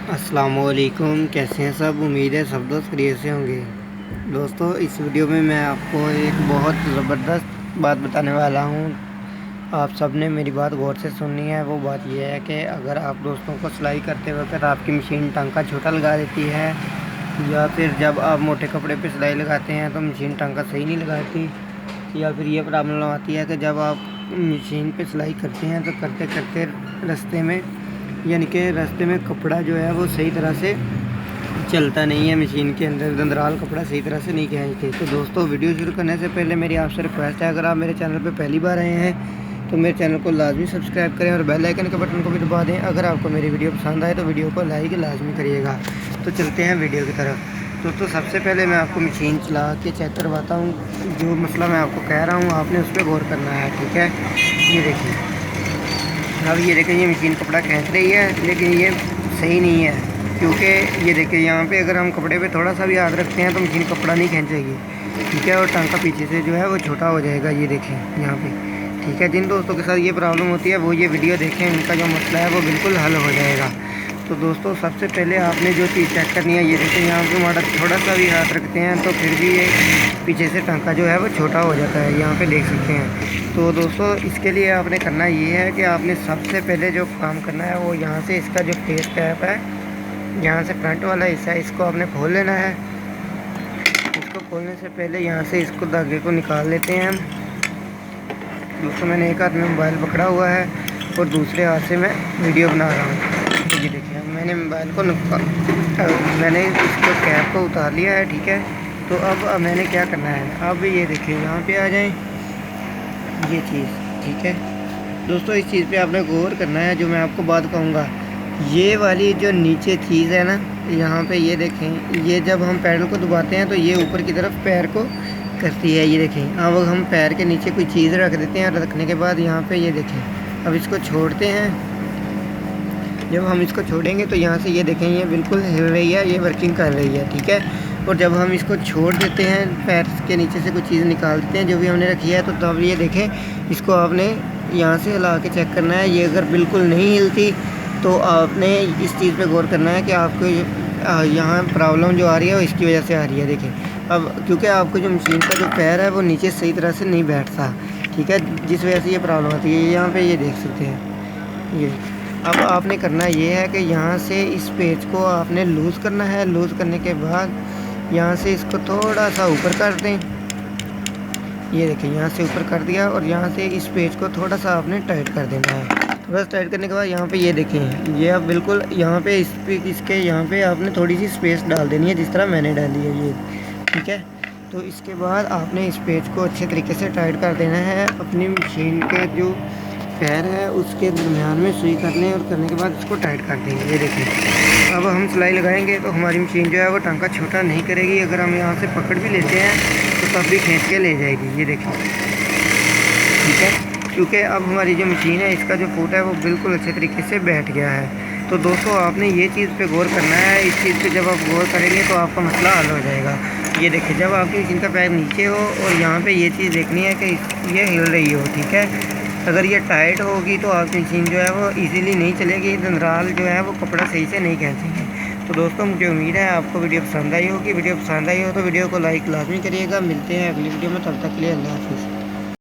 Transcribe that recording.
अस्सलामुअलैकुम। कैसे हैं सब? उम्मीद है सब दोस्त खैरियत से होंगे। दोस्तों, इस वीडियो में मैं आपको एक बहुत ज़बरदस्त बात बताने वाला हूँ। आप सब ने मेरी बात गौर से सुननी है। वो बात यह है कि अगर आप दोस्तों को सिलाई करते वक्त आपकी मशीन टांका छोटा लगा देती है, या फिर जब आप मोटे कपड़े पे सिलाई लगाते हैं तो मशीन टांका सही नहीं लगाती, या फिर ये प्रॉब्लम आती है कि जब आप मशीन पे सिलाई करते हैं तो करते करते रास्ते में रास्ते में कपड़ा जो है वो सही तरह से चलता नहीं है। मशीन के अंदर दंदराल कपड़ा सही तरह से नहीं खींचते। तो दोस्तों, वीडियो शुरू करने से पहले मेरी आपसे रिक्वेस्ट है, अगर आप मेरे चैनल पे पहली बार आए हैं तो मेरे चैनल को लाजमी सब्सक्राइब करें और बेल आइकन के बटन को भी दबा दें। अगर आपको मेरी वीडियो पसंद आए तो वीडियो को लाइक लाजमी करिएगा। तो चलते हैं वीडियो की तरफ। दोस्तों, सबसे पहले मैं आपको मशीन चला के चेक करवाता हूँ। जो मसला मैं आपको कह रहा हूँ आपने उस पर गौर करना है, ठीक है? ये देखिए, अब ये देखें, ये मशीन कपड़ा खींच रही है लेकिन ये सही नहीं है, क्योंकि ये देखिए यहाँ पे अगर हम कपड़े पे थोड़ा सा भी हाथ रखते हैं तो मशीन कपड़ा नहीं खींचेगी, ठीक है? और टांका पीछे से जो है वो छोटा हो जाएगा। ये देखें यहाँ पे, ठीक है? जिन दोस्तों के साथ ये प्रॉब्लम होती है वो ये वीडियो देखें, उनका जो मसला है वो बिल्कुल हल हो जाएगा। तो दोस्तों, सबसे पहले आपने जो चीज़ चेक करनी है, ये देखें यहाँ पे हमारा थोड़ा सा भी हाथ रखते हैं तो फिर भी ये पीछे से टांका जो है वो छोटा हो जाता है, यहाँ पे देख सकते हैं। तो दोस्तों, इसके लिए आपने करना ये है कि आपने सबसे पहले जो काम करना है वो यहाँ से इसका जो फेस कैप है, यहाँ से फ्रंट वाला हिस्सा है, इसको आपने खोल लेना है। इसको खोलने से पहले यहाँ से इसको धागे को निकाल लेते हैं हम। दोस्तों, मैंने एक हाथ में मोबाइल पकड़ा हुआ है और दूसरे हाथ से मैं वीडियो बना रहा हूँ। तो ये देखिए, मैंने मोबाइल को मैंने इसको कैप को उतार लिया है, ठीक है? तो अब मैंने क्या करना है, अब ये देखिए यहाँ पे आ जाएं, ये चीज़, ठीक है? दोस्तों, इस चीज़ पे आपने गौर करना है। जो मैं आपको बात कहूँगा, ये वाली जो नीचे चीज़ है ना, यहाँ पे ये देखें, ये जब हम पैडल को दबाते हैं तो ये ऊपर की तरफ पैर को करती है। ये देखें, अब हम पैर के नीचे कोई चीज़ रख देते हैं, रखने के बाद यहाँ पे ये देखें, अब इसको छोड़ते हैं। जब हम इसको छोड़ेंगे तो यहाँ से ये देखें, ये बिल्कुल हिल रही है, ये वर्किंग कर रही है, ठीक है? और जब हम इसको छोड़ देते हैं, पैर के नीचे से कुछ चीज़ निकाल देते हैं जो भी हमने रखी है, तो तब ये देखें, इसको आपने यहाँ से हिला के चेक करना है। ये अगर बिल्कुल नहीं हिलती तो आपने इस चीज़ पे गौर करना है कि आपको यहाँ प्रॉब्लम जो आ रही है वो इसकी वजह से आ रही है। देखें, अब क्योंकि आपको जो मशीन का जो पैर है वो नीचे सही तरह से नहीं बैठता, ठीक है? जिस वजह से ये प्रॉब्लम आती है। यहाँ पर ये देख सकते हैं। ये अब आपने करना ये है कि यहाँ से इस पेज को आपने लूज़ करना है। लूज़ करने के बाद यहाँ से इसको थोड़ा सा ऊपर कर दें। ये देखिए, यहाँ से ऊपर कर दिया और यहाँ से इस पेज को थोड़ा सा आपने टाइट कर देना है। थोड़ा सा टाइट करने के बाद यहाँ पे ये देखें, ये अब बिल्कुल यहाँ पे इसके यहाँ पे आपने थोड़ी सी स्पेस डाल देनी है, जिस तरह मैंने डाली है ये, ठीक है? तो इसके बाद आपने इस पेज को अच्छे तरीके से टाइट कर देना है। अपनी मशीन के जो पैर है उसके दरमियान में सुई कर लें और करने के बाद इसको टाइट कर देंगे। ये देखिए, अब हम सिलाई लगाएंगे तो हमारी मशीन जो है वो टांका छोटा नहीं करेगी। अगर हम यहाँ से पकड़ भी लेते हैं तो तब भी खींच के ले जाएगी। ये देखिए, ठीक है? क्योंकि अब हमारी जो मशीन है इसका जो फुट है वो बिल्कुल अच्छे तरीके से बैठ गया है। तो दोस्तों, आपने ये चीज़ पे गौर करना है। इस चीज़ पे जब आप गौर करेंगे तो आपका मसला हल हो जाएगा। ये देखिए, जब आपकी मशीन का पैर नीचे हो और यहाँ पे ये चीज़ देखनी है कि ये हिल रही हो, ठीक है? अगर ये टाइट होगी तो आपकी मशीन जो है वो इजीली नहीं चलेगी, दंदराल जो है वो कपड़ा सही से नहीं खींचेंगे। तो दोस्तों, मुझे उम्मीद है आपको वीडियो पसंद आई होगी। वीडियो पसंद आई हो तो वीडियो को लाइक लाजमी करिएगा। मिलते हैं अगली वीडियो में, तब तक के लिए अल्लाह हाफ़िज़।